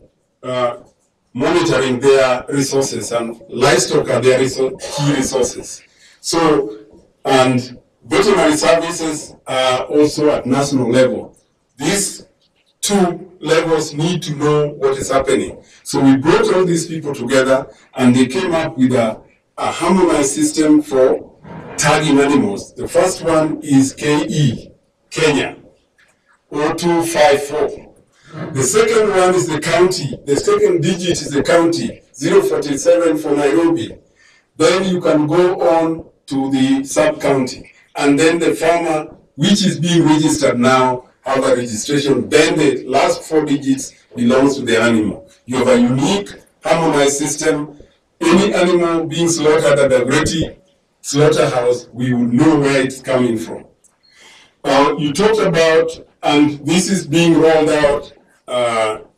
monitoring their resources, and livestock are their key resources. So, and veterinary services are also at national level. These two levels need to know what is happening. So we brought all these people together, and they came up with a harmonized system for tagging animals. The first one is KE, Kenya, 0254. The second one is the county. The second digit is the county, 047 for Nairobi. Then you can go on to the sub-county. And then the farmer, which is being registered now, have a registration. Then the last 4 digits belongs to the animal. You have a unique, harmonized system. Any animal being slaughtered at the Dtti slaughterhouse, we will know where it's coming from. You talked about, and this is being rolled out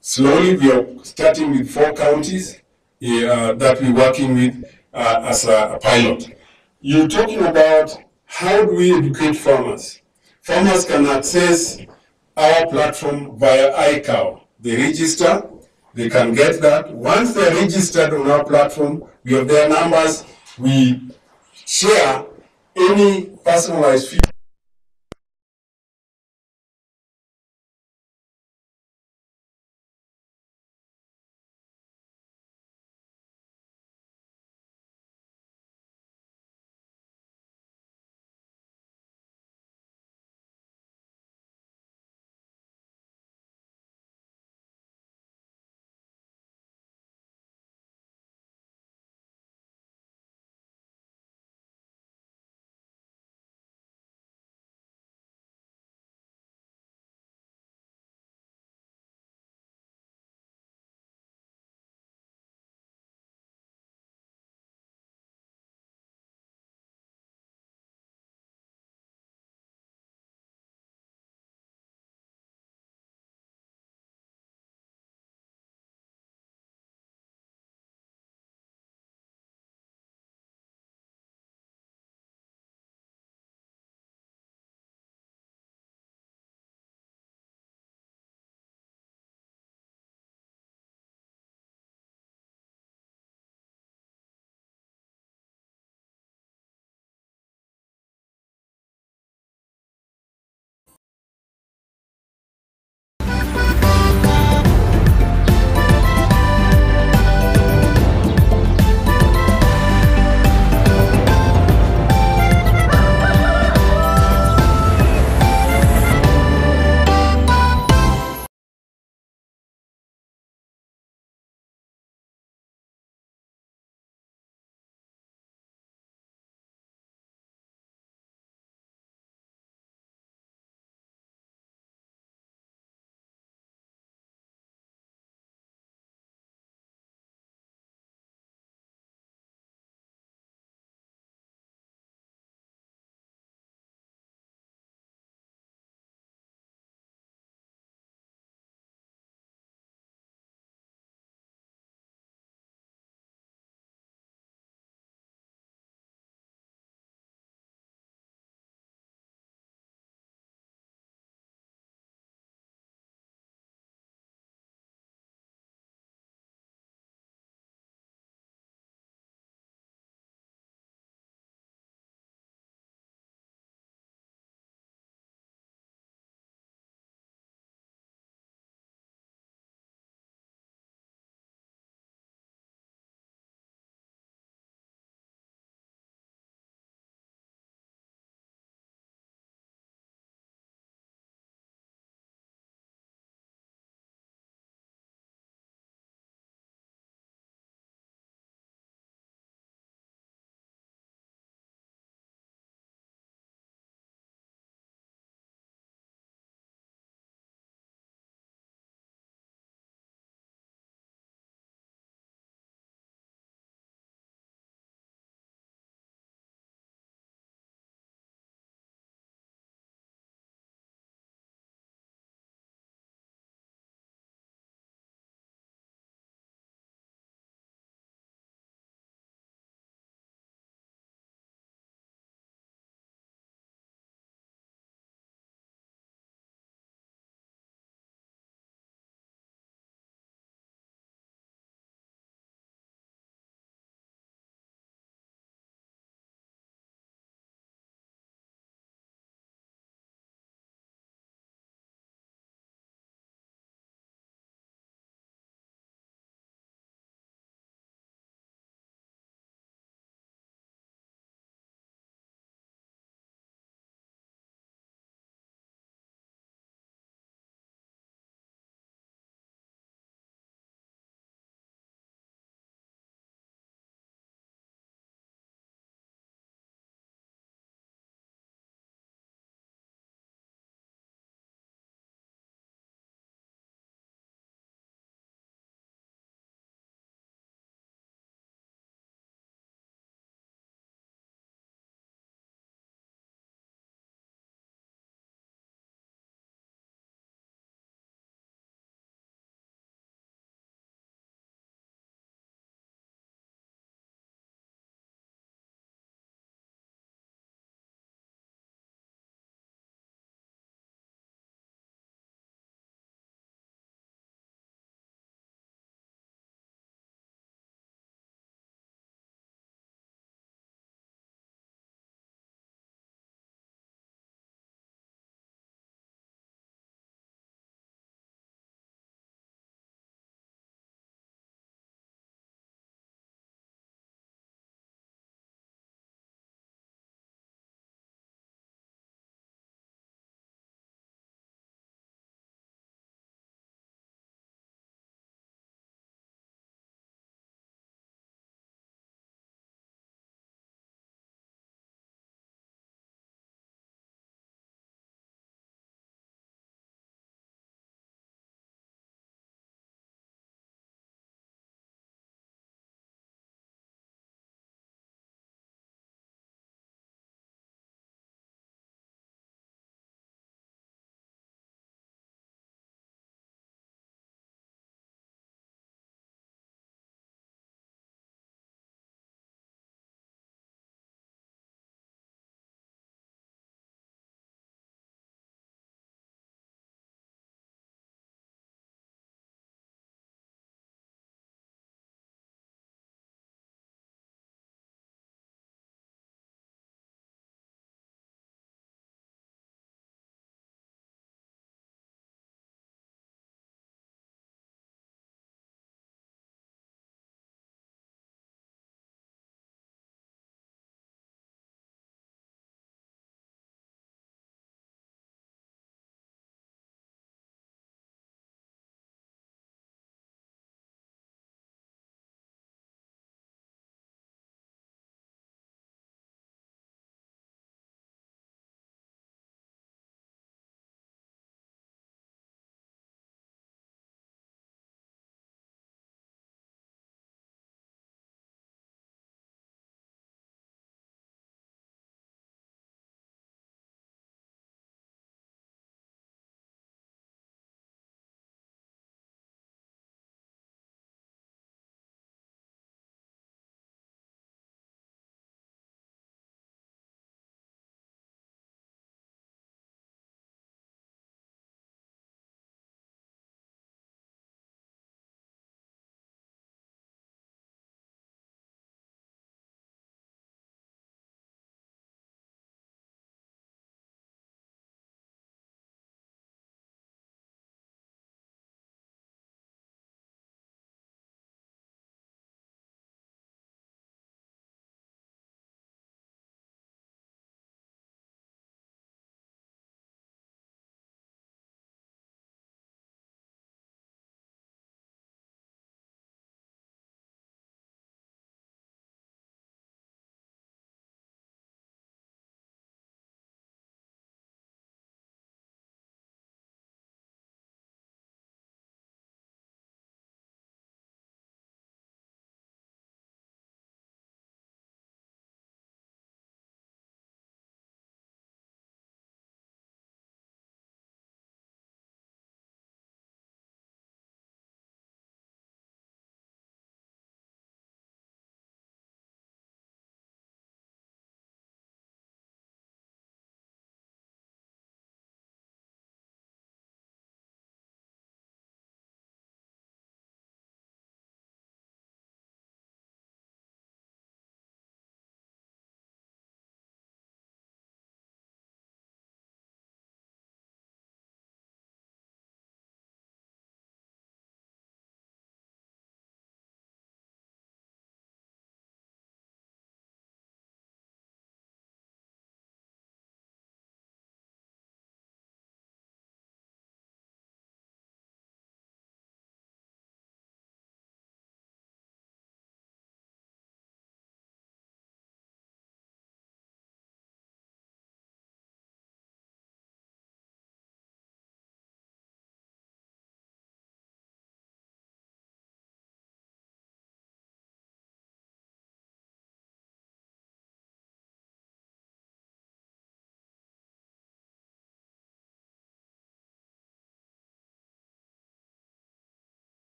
slowly. We are starting with 4 counties that we're working with as a pilot. You're talking about how do we educate farmers? Farmers can access our platform via iCow. They register, they can get that. Once they're registered on our platform, we have their numbers, we share any personalized feedback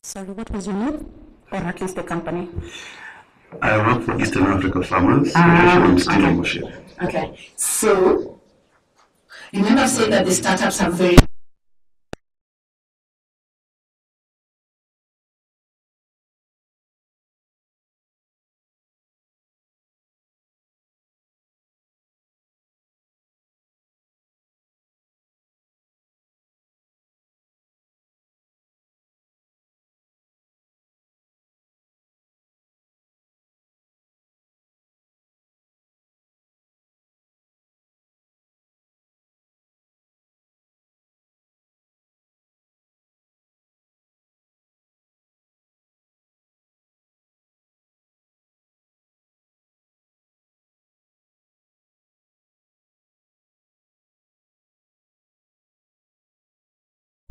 Sorry, what was your name? Or at least the company? I work for Eastern Africa Farmers. I'm still in Moshir. Okay. So, remember I said that the startups are very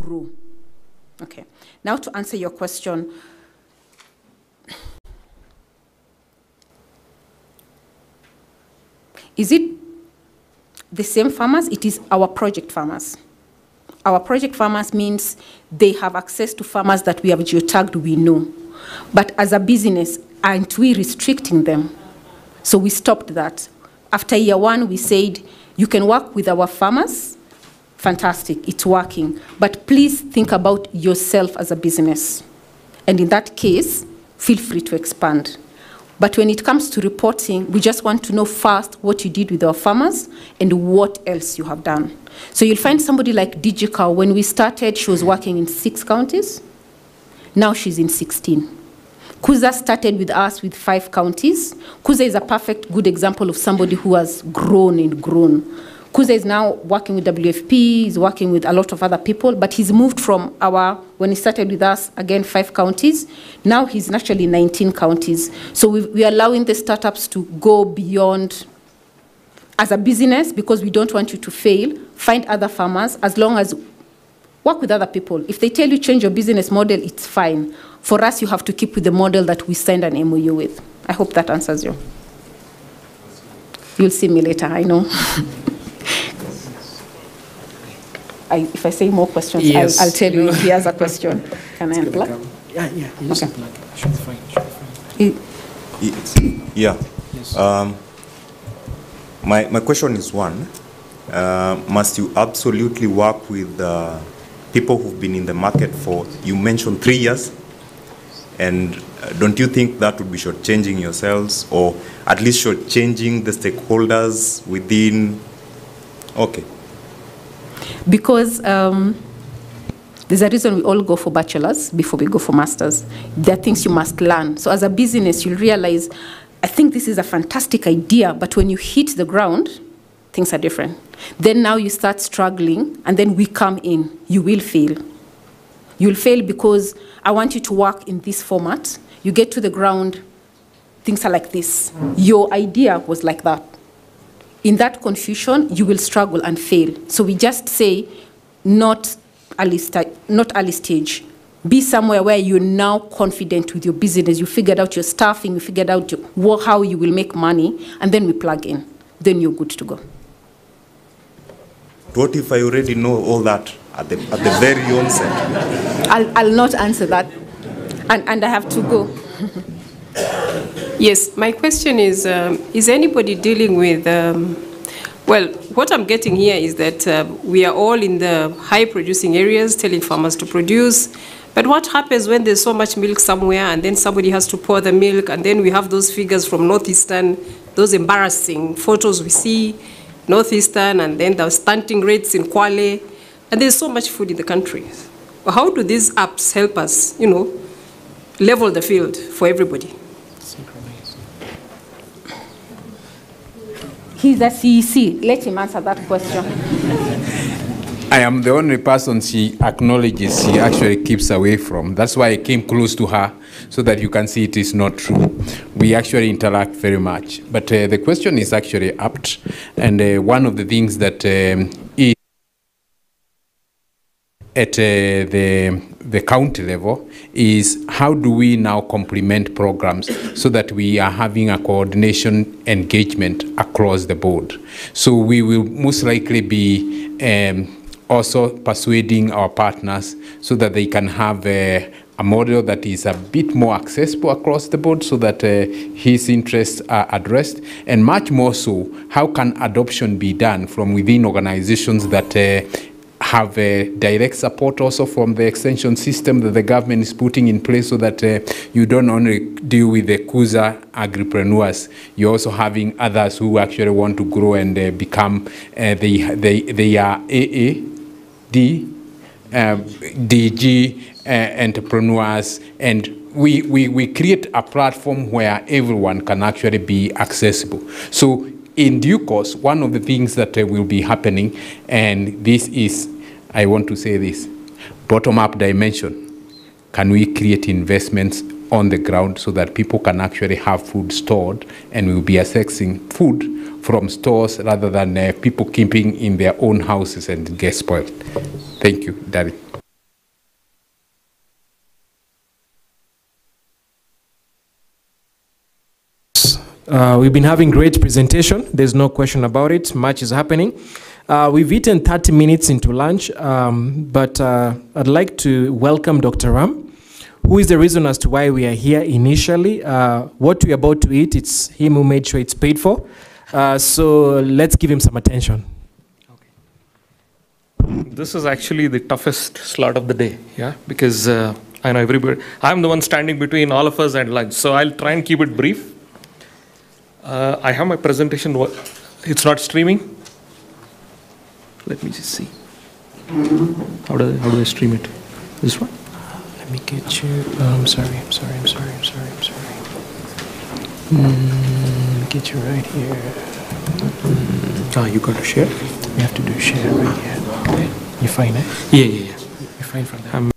grow. Okay. Now to answer your question, is it the same farmers? It is our project farmers. Our project farmers means they have access to farmers that we have geotagged, we know. But as a business, aren't we restricting them? So we stopped that. After year one, we said, you can work with our farmers. Fantastic, it's working. But please think about yourself as a business. And in that case, feel free to expand. But when it comes to reporting, we just want to know first what you did with our farmers and what else you have done. So you'll find somebody like Digical, when we started, she was working in 6 counties. Now she's in 16. Kuza started with us with 5 counties. Kuza is a perfect good example of somebody who has grown and grown. Kuza is now working with WFP, he's working with a lot of other people, but he's moved from when he started with us, again, 5 counties. Now he's naturally 19 counties. So we are allowing the startups to go beyond as a business because we don't want you to fail. Find other farmers as long as work with other people. If they tell you change your business model, it's fine. For us, you have to keep with the model that we signed an MOU with. I hope that answers you. You'll see me later, I know. If I say more questions, yes. I'll tell you if he has a question. Can I unplug? Yeah. You just unplug. Should be fine. Yeah. Yes. My question is one. Must you absolutely work with people who've been in the market for, you mentioned 3 years? And don't you think that would be shortchanging yourselves, or at least shortchanging the stakeholders within? Okay. Because there's a reason we all go for bachelors before we go for masters. There are things you must learn. So as a business, you'll realize, I think this is a fantastic idea, but when you hit the ground, things are different. Then now you start struggling, and then we come in. You will fail. You'll fail because I want you to work in this format. You get to the ground, things are like this. Your idea was like that. In that confusion, you will struggle and fail. So we just say, not early stage. Be somewhere where you're now confident with your business. You figured out your staffing, you figured out how you will make money, and then we plug in. Then you're good to go. What if I already know all that at the very onset? I'll not answer that. And I have to go. Yes, my question is anybody dealing with, well, what I'm getting here is that we are all in the high producing areas telling farmers to produce, but what happens when there's so much milk somewhere and then somebody has to pour the milk, and then we have those figures from Northeastern, those embarrassing photos we see, Northeastern, and then the stunting rates in Kwale, and there's so much food in the country. How do these apps help us, level the field for everybody? He's a CEC. Let him answer that question. I am the only person she acknowledges she actually keeps away from. That's why I came close to her, so that you can see it is not true. We actually interact very much. But the question is actually apt. And one of the things that is at the county level is how do we now complement programs so that we are having a coordination engagement across the board. So we will most likely be also persuading our partners so that they can have a model that is a bit more accessible across the board so that his interests are addressed, and much more so, how can adoption be done from within organizations that have direct support also from the extension system that the government is putting in place, so that you don't only deal with the KUSA agripreneurs, you're also having others who actually want to grow and become, they are AAD, DG entrepreneurs, and we create a platform where everyone can actually be accessible. So in due course, one of the things that will be happening, and this is, I want to say this, bottom-up dimension. Can we create investments on the ground so that people can actually have food stored, and we'll be accessing food from stores rather than people keeping in their own houses and get spoiled? Thank you, Dtti. We've been having great presentation. There's no question about it. Much is happening. We've eaten 30 minutes into lunch, but I'd like to welcome Dr. Ram, who is the reason as to why we are here initially. What we're about to eat, it's him who made sure it's paid for. So let's give him some attention. This is actually the toughest slot of the day, yeah, because I know everybody, I'm the one standing between all of us and lunch, so I'll try and keep it brief. I have my presentation, it's not streaming. Let me just see. How do I stream it? This one? Let me get you, I'm sorry. Let me get you right here. You got to share? We have to do share right here. Okay. You fine, eh? Yeah. You're fine from there. I'm